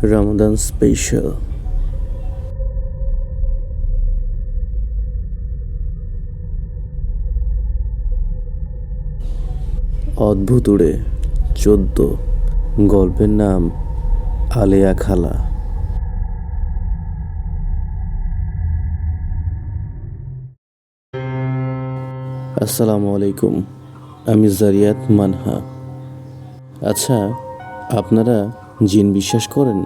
রমাদান special. অদ্ভুত উড়ে 14। গল্পের নাম আলেয়া খালা। আসসালামু আলাইকুম, আমি জারিয়াত মানহা। আচ্ছা, আপনারা জিন বিশ্বাস করেন?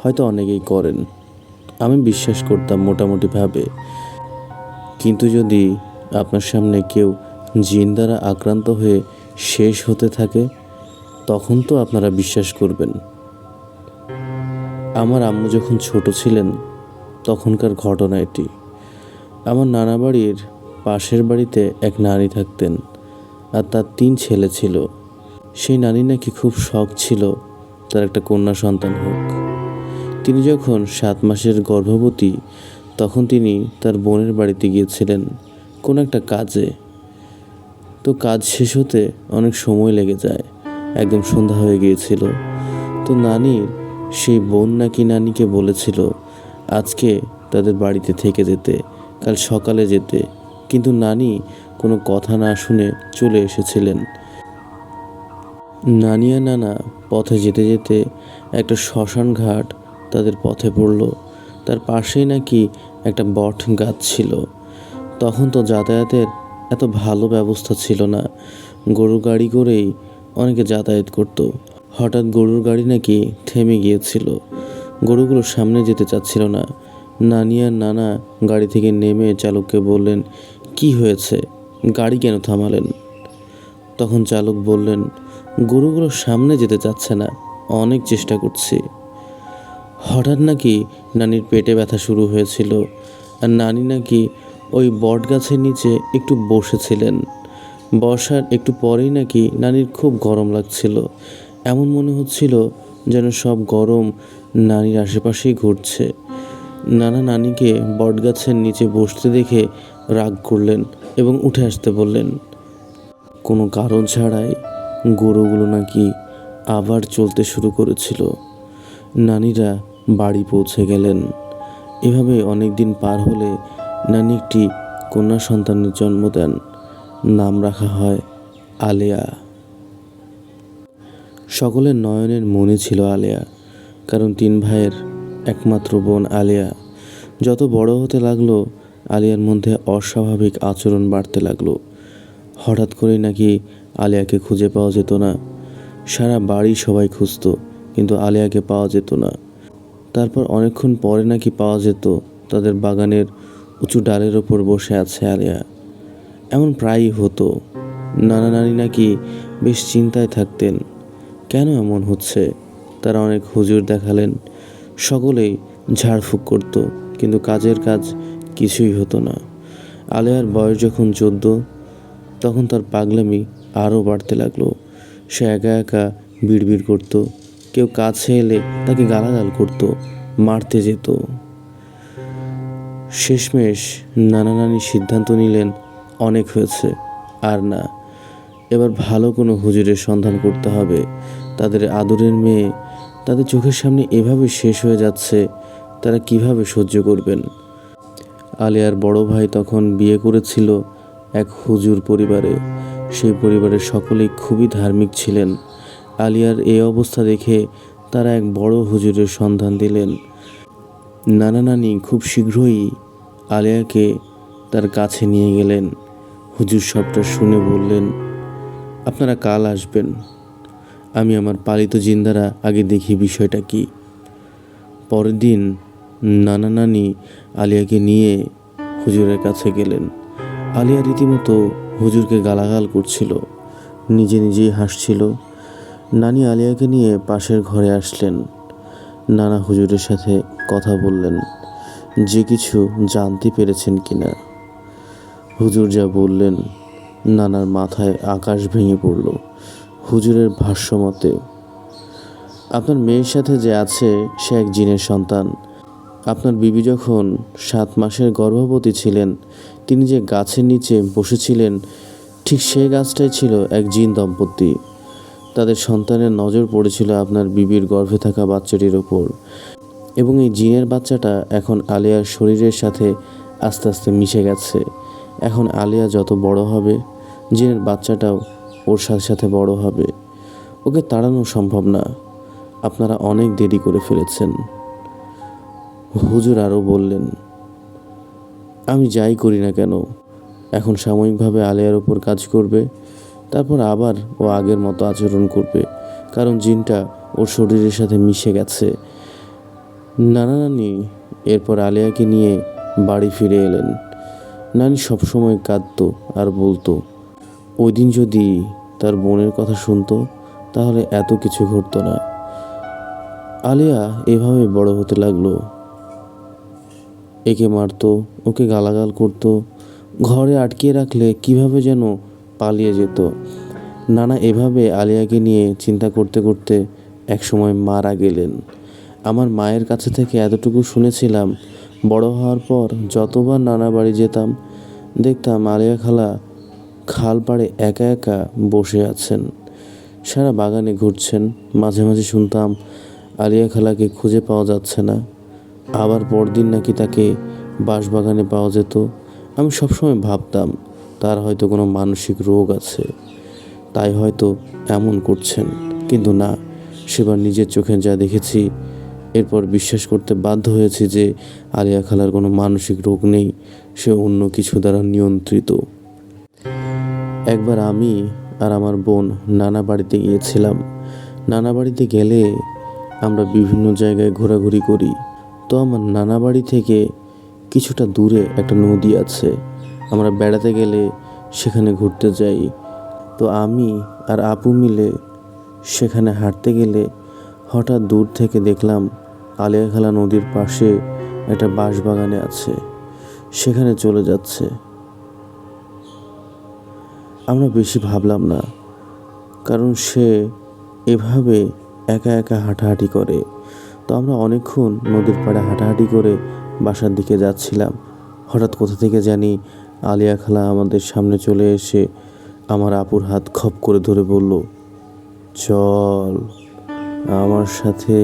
হয়তো অনেকেই করেন। আমি বিশ্বাস করতাম মোটামুটিভাবে, কিন্তু যদি আপনার সামনে কেউ জিন দ্বারা আক্রান্ত হয়ে শেষ হতে থাকে, তখন তো আপনারা বিশ্বাস করবেন। আমার আম্মু যখন ছোট ছিলেন তখনকার ঘটনা এটি। আমার নানা বাড়ির পাশের বাড়িতে এক নানি থাকতেন, আর তার 3 ছেলে ছিল। সেই নানি নাকি খুব শখ ছিল তার একটা কন্যা সন্তান হোক। তিনি যখন 7 মাসের গর্ভবতী, তখন তিনি তার বোনের বাড়িতে গিয়েছিলেন কোনো একটা কাজে। তো কাজ শেষ হতে অনেক সময় লেগে যায়, একদম সন্ধ্যা হয়ে গিয়েছিল। তো নানির সেই বোন নাকি নানিকে বলেছিল আজকে তাদের বাড়িতে থেকে যেতে, কাল সকালে যেতে, কিন্তু নানি কোনো কথা না শুনে চলে এসেছিলেন। নানি আর নানা পথে যেতে যেতে একটা শ্মশান ঘাট তাদের পথে পড়ল। তার পাশেই নাকি একটা বট গাছ ছিল। তখন তো যাতায়াতের এত ভালো ব্যবস্থা ছিল না, গরুর গাড়ি করেই অনেকে যাতায়াত করত। হঠাৎ গরুর গাড়ি নাকি থেমে গিয়েছিল, গরুগুলো সামনে যেতে চাচ্ছিল না। নানি আর নানা গাড়ি থেকে নেমে চালককে বললেন, কি হয়েছে, গাড়ি কেন থামালেন? তখন চালক বললেন, গরুগুলো সামনে যেতে চাচ্ছে না, অনেক চেষ্টা করছি। হঠাৎ নাকি নানির পেটে ব্যথা শুরু হয়েছিল, আর নানি নাকি ওই বট গাছের নিচে একটু বসেছিলেন। বসার একটু পরেই নাকি নানির খুব গরম লাগছিল। এমন মনে হচ্ছিল যেন সব গরম নানির আশেপাশেই ঘুরছে। নানা নানিকে বটগাছের নিচে বসতে দেখে রাগ করলেন এবং উঠে আসতে বললেন। কোনো কারণ ছাড়াই গরুগুলো নাকি আবার চলতে শুরু করেছিল। নানিরা বাড়ি পৌঁছে গেলেন। এভাবে অনেক দিন পার হলে নানি একটি কন্যা সন্তানের জন্ম দেন। নাম রাখা হয় আলেয়া। সকলের নয়নের মনে ছিল আলেয়া, কারণ 3 ভাইয়ের একমাত্র বোন আলেয়া। যত বড় হতে লাগলো, আলিয়ার মধ্যে অস্বাভাবিক আচরণ বাড়তে লাগলো। হঠাৎ করেই নাকি আলিয়াকে খুঁজে পাওয়া যেত না। সারা বাড়ি সবাই খুঁজত, কিন্তু আলিয়াকে পাওয়া যেত না। তারপর অনেকক্ষণ পরে নাকি পাওয়া যেত তাদের বাগানের উঁচু ডালের ওপর বসে আছে আলিয়া। এমন প্রায়ই হতো। নানা নানি নাকি বেশ চিন্তায় থাকতেন, কেন এমন হচ্ছে। তারা অনেক হুজুর দেখালেন, সকলেই ঝাড়ফুঁক করত, কিন্তু কাজের কাজ কিছুই হতো না। আলেয়ার বয়স যখন 14, তখন তার পাগলামি আরও বাড়তে লাগলো। সে একা একা বিড়বিড় করত, কেউ কাছে এলে তাকে গালাগাল করত, মারতে যেত। শেষমেশ নানা নানি সিদ্ধান্ত নিলেন অনেক হয়েছে, আর না, এবার ভালো কোনো হুজুরের সন্ধান করতে হবে। তাদের আদরের মেয়ে তাদের চোখের সামনে এভাবে শেষ হয়ে যাচ্ছে, তারা কিভাবে সহ্য করবেন। আলিয়ার বড় ভাই তখন বিয়ে করেছিল এক হুজুর পরিবারে। সেই পরিবারের সকলেই খুবই ধার্মিক ছিলেন। আলিয়ার এই অবস্থা দেখে তারা এক বড় হুজুরের সন্ধান দিলেন। নানা নানি খুব শীঘ্রই আলিয়াকে তার কাছে নিয়ে গেলেন। হুজুর সবটা শুনে বললেন, আপনারা কাল আসবেন, আমি আমার পালিত জিন দ্বারা আগে দেখি বিষয়টা কি। পরের দিন নানা নানি আলিয়াকে নিয়ে হুজুরের কাছে গেলেন। আলিয়া রীতিমতো হুজুরকে গালাগাল করছিল, নিজে নিজেই হাসছিল। নানি আলিয়াকে নিয়ে পাশের ঘরে আসলেন। নানা হুজুরের সাথে কথা বললেন যে কিছু জানতে পেরেছেন কিনা। হুজুর যা বললেন, নানার মাথায় আকাশ ভেঙে পড়ল। হুজুরের ভাষ্য মতে, আপনার মেয়ের সাথে যে আছে সে এক জিনের সন্তান। আপনার বিবি যখন 7 মাসের গর্ভবতী ছিলেন, তিনি যে গাছের নিচে বসেছিলেন, ঠিক সেই গাছটাই ছিল এক জিন দম্পতি। তাদের সন্তানের নজর পড়েছিল আপনার বিবির গর্ভে থাকা বাচ্চাটির ওপর, এবং এই জিনের বাচ্চাটা এখন আলিয়ার শরীরের সাথে আস্তে আস্তে মিশে গেছে। এখন আলিয়া যত বড় হবে, জিনের বাচ্চাটাও ওর সাথে সাথে বড় হবে। ওকে তাড়ানো সম্ভব না। আপনারা অনেক দেরি করে ফেলেছেন। হুজুর আরও বললেন, আমি যাই করি না কেন, এখন সাময়িকভাবে আলিয়ার ওপর কাজ করবে, তারপর আবার ও আগের মতো আচরণ করবে, কারণ জিনটা ওর শরীরের সাথে মিশে গেছে। নানা নানি এরপর আলিয়াকে নিয়ে বাড়ি ফিরে এলেন। নানি সবসময় কাঁদতো আর বলতো, ওই দিন যদি তার বোনের কথা শুনতো তাহলে এত কিছু ঘটতো না। আলিয়া এভাবে বড় হতে লাগলো। একে মারতো, ওকে গালাগাল করতো, ঘরে আটকিয়ে রাখলে কিভাবে যেন পালিয়ে যেত। নানা এভাবে আলিয়াকে নিয়ে চিন্তা করতে করতে একসময় মারা গেলেন। আমার মায়ের কাছে থেকে এতটুকু শুনেছিলাম, বড় হওয়ার পর যতবার নানা বাড়ি যেতাম দেখতাম আলিয়া খালা খাল পাড়ে একা একা বসে আছেন, সারা বাগানে ঘুরছেন। মাঝে মাঝে শুনতাম আলিয়া খালাকে খুঁজে পাওয়া যাচ্ছে না, আবার পরদিন নাকি তাকে বাঁশবাগানে পাওয়া যেত। আমি সবসময় ভাবতাম তার হয়তো কোনো মানসিক রোগ আছে, তাই হয়তো এমন করছেন। কিন্তু না, সেবার নিজের চোখে যা দেখেছি, এরপর বিশ্বাস করতে বাধ্য হয়েছি যে আলিয়া খালার কোনো মানসিক রোগ নেই, সে অন্য কিছু দ্বারা নিয়ন্ত্রিত। একবার আমি আর আমার বোন নানা বাড়িতে গিয়েছিলাম। নানা বাড়িতে গেলে আমরা বিভিন্ন জায়গায় ঘোরাঘুরি করি। তো আমার নানা বাড়ি থেকে কিছুটা দূরে একটা নদী আছে, আমরা বেড়াতে গেলে সেখানে ঘুরতে যাই। তো আমি আর আপু মিলে সেখানে হাঁটতে গেলে হঠাৎ দূর থেকে দেখলাম আলিয়া খালা নদীর পাশে একটা বাঁশবাগানে আছে, সেখানে চলে যাচ্ছে। আমরা বেশি ভাবলাম না, কারণ সে এভাবে একা একা হাঁটাহাঁটি করে। তো আমরা অনেকক্ষণ নদীর পাড়ে হাঁটাহাঁটি করে বাসার দিকে যাচ্ছিলাম। হঠাৎ কোথা থেকে জানি আলিয়া খালা আমাদের সামনে চলে এসে আমার আপুর হাত খপ করে ধরে বলল, চল আমার সাথে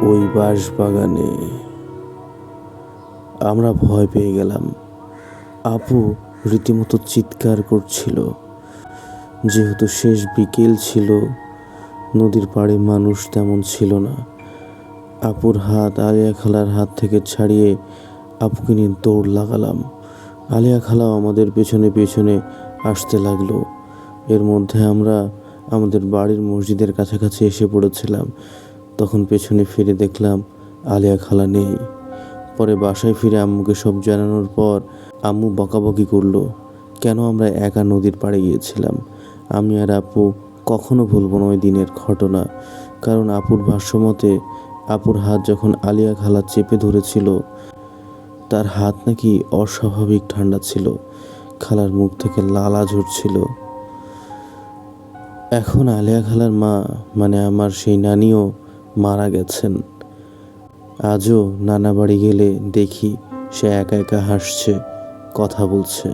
ওই বাঁশবাগানে। আমরা ভয় পেয়ে গেলাম। আপু রীতিমতো চিৎকার করছিল। যেহেতু শেষ বিকেল ছিল, নদীর পাড়ে মানুষ তেমন ছিল না। আপুর হাত আলিয়া খালার হাত থেকে ছাড়িয়ে আপুকে নিয়ে দৌড় লাগালাম। আলিয়া খালাও আমাদের পেছনে পেছনে আসতে লাগলো। এর মধ্যে আমরা আমাদের বাড়ির মসজিদের কাছাকাছি এসে পড়েছিলাম। তখন পেছনে ফিরে দেখলাম আলিয়া খালা নেই। পরে বাসায় ফিরে আম্মুকে সব জানানোর পর আম্মু বকাবকি করলো, কেন আমরা একা নদীর পাড়ে গিয়েছিলাম। আমি আর আপু কখনো ভুলবো না ওই দিনের ঘটনা, কারণ আপুর ভাষ্যমতে আপুর হাত যখন আলিয়া খালা চেপে ধরেছিল, তার হাত নাকি অস্বাভাবিক ঠান্ডা ছিল, খালার মুখ থেকে লালা ঝরছিল। এখন আলিয়া খালার মা মানে আমার সেই নানিও মারা গেছেন। আজও নানা বাড়ি গেলে দেখি সে একা একা হাসছে, কথা বলছে।